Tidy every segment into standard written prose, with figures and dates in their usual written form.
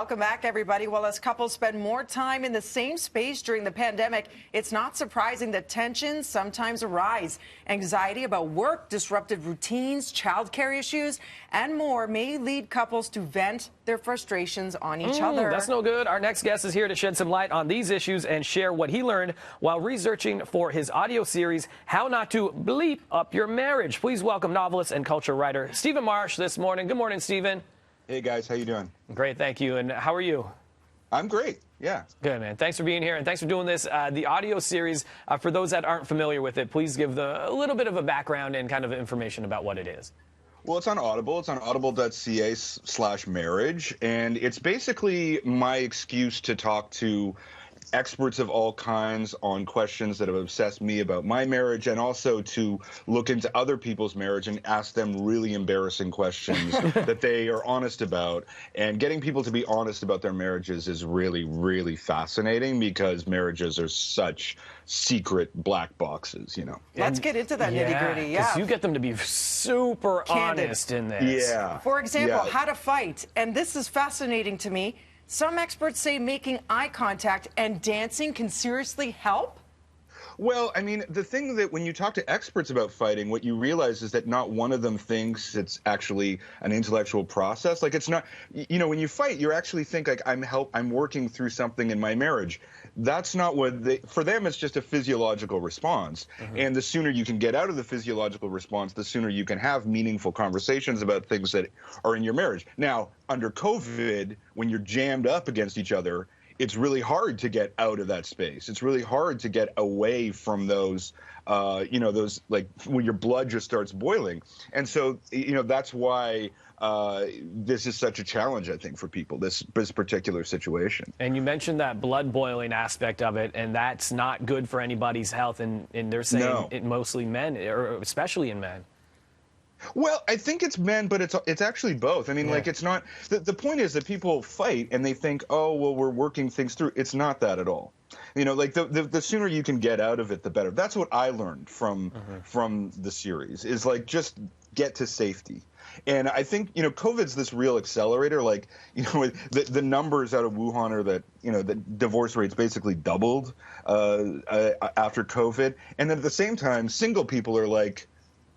Welcome back, everybody. Well, as couples spend more time in the same space during the pandemic, it's not surprising that tensions sometimes arise. Anxiety about work, disrupted routines, childcare issues, and more may lead couples to vent their frustrations on each other. That's no good. Our next guest is here to shed some light on these issues and share what he learned while researching for his audio series, How Not to Bleep Up Your Marriage. Please welcome novelist and culture writer Stephen Marche this morning. Good morning, Stephen. Hey, guys. How you doing? Great, thank you. And how are you? I'm great. Yeah. Good, man. Thanks for being here, and thanks for doing this. The audio series, for those that aren't familiar with it, please give a little bit of a background and kind of information about what it is. Well, it's on Audible. It's on audible.ca/marriage. And it's basically my excuse to talk to experts of all kinds on questions that have obsessed me about my marriage, and also to look into other people's marriage and ask them really embarrassing questions that they are honest about. And getting people to be honest about their marriages is really, really fascinating, because marriages are such secret black boxes, you know. Let's get into that nitty-gritty. Yeah, because you get them to be super honest in this. Yeah. For example, how to fight. And this is fascinating to me. Some experts say making eye contact and dancing can seriously help. Well, I mean, the thing that when you talk to experts about fighting, what you realize is that not one of them thinks it's actually an intellectual process. Like, it's not, you know, when you fight, you actually think like I'm working through something in my marriage. That's not what for them, it's just a physiological response. And the sooner you can get out of the physiological response, the sooner you can have meaningful conversations about things that are in your marriage. Now, under COVID, when you're jammed up against each other, it's really hard to get out of that space. It's really hard to get away from those, you know, those, like, when your blood just starts boiling. And so, you know, that's why this is such a challenge, I think, for people, this particular situation. And you mentioned that blood boiling aspect of it, and that's not good for anybody's health. And they're saying it mostly men, or especially in men. Well, I think it's men, but it's actually both. I mean, like, it's not, the point is that people fight and they think, oh, well, we're working things through. It's not that at all. You know, like, the sooner you can get out of it, the better. That's what I learned from the series, is like, just get to safety. And I think, you know, COVID's this real accelerator. Like, you know, the numbers out of Wuhan are that, you know, the divorce rates basically doubled after COVID. And then at the same time, single people are like,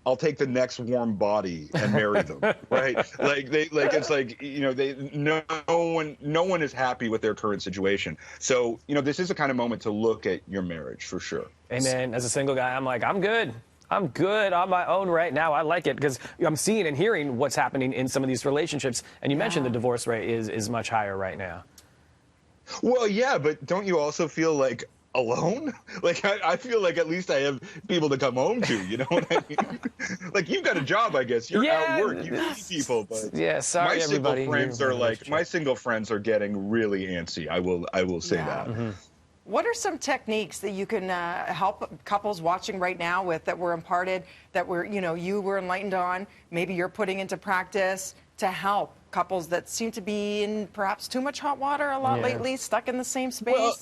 I'll take the next warm body and marry them, right? Like, it's like, you know, no one is happy with their current situation. So, you know, this is a kind of moment to look at your marriage, for sure. Hey, man, as a single guy, I'm like, I'm good. I'm good on my own right now. I like it, because I'm seeing and hearing what's happening in some of these relationships. And you mentioned the divorce rate is much higher right now. Well, yeah, but don't you also feel like alone? Like, I feel like at least I have people to come home to, you know what I mean? Like, you've got a job, I guess. You're at work, you see people, but sorry, everybody. My single friends are getting really antsy. I will say that. What are some techniques that you can help couples watching right now with, that were imparted, that were, you know, you were enlightened on, maybe you're putting into practice to help couples that seem to be in perhaps too much hot water a lot lately, stuck in the same space? Well,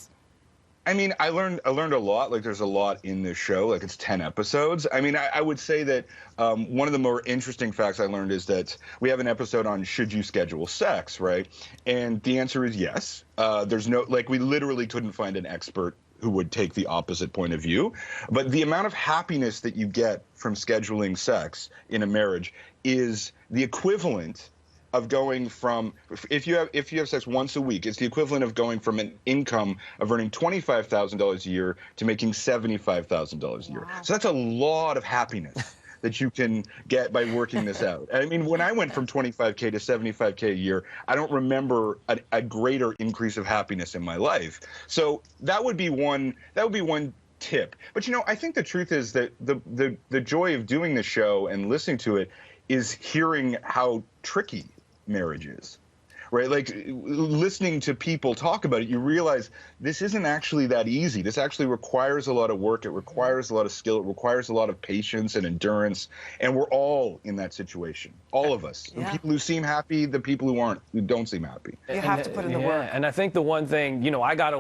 I mean, I learned a lot. Like, there's a lot in this show. Like, it's 10 episodes. I mean, I would say that one of the more interesting facts I learned is that we have an episode on should you schedule sex, right? And the answer is yes. There's no, like, we literally couldn't find an expert who would take the opposite point of view. But the amount of happiness that you get from scheduling sex in a marriage is the equivalent of going from, if you have sex once a week, it's the equivalent of going from an income of earning $25,000 a year to making $75,000 a year. So that's a lot of happiness that you can get by working this out. I mean, when I went from 25K to 75K a year, I don't remember a greater increase of happiness in my life. So that would be one tip. But, you know, I think the truth is that the joy of doing this show and listening to it is hearing how tricky marriage is, right? Like, listening to people talk about it, you realize this isn't actually that easy. This actually requires a lot of work. It requires a lot of skill. It requires a lot of patience and endurance. And we're all in that situation, all of us. The people who seem happy, the people who don't seem happy. You have to put in the work. And I think the one thing, you know, I got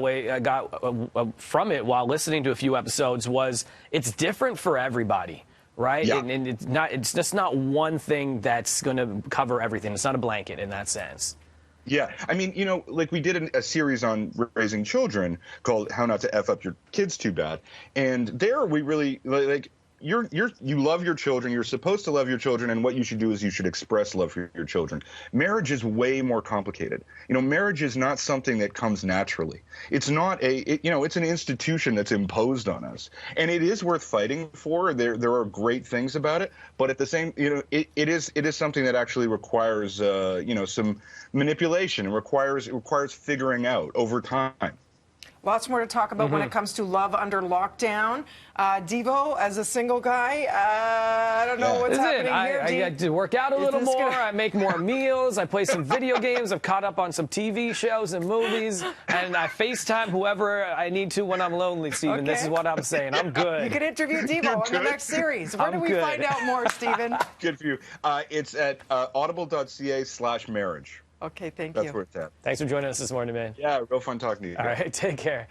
from it while listening to a few episodes was it's different for everybody. Right? Yeah. And it's just not one thing that's going to cover everything. It's not a blanket in that sense. Yeah, I mean, you know, like we did a series on raising children called "How Not to F Up Your Kids Too Bad," and there we really like you love your children. You're supposed to love your children, and what you should do is you should express love for your children. Marriage is way more complicated. You know, marriage is not something that comes naturally. It's not it's an institution that's imposed on us, and it is worth fighting for. There are great things about it, but at the same, it is something that actually requires some manipulation. It requires figuring out over time. Lots more to talk about when it comes to love under lockdown. Devo, as a single guy, I don't know what's happening here. I get to work out a little more. I make more meals. I play some video games. I've caught up on some TV shows and movies. And I FaceTime whoever I need to when I'm lonely, Stephen. Okay. This is what I'm saying. I'm good. You can interview Devo on the next series. Where do we find out more, Stephen? Good for you. It's at audible.ca/marriage. Okay, thank you. That's where it's at. Thanks for joining us this morning, man. Yeah, real fun talking to you. All right, take care.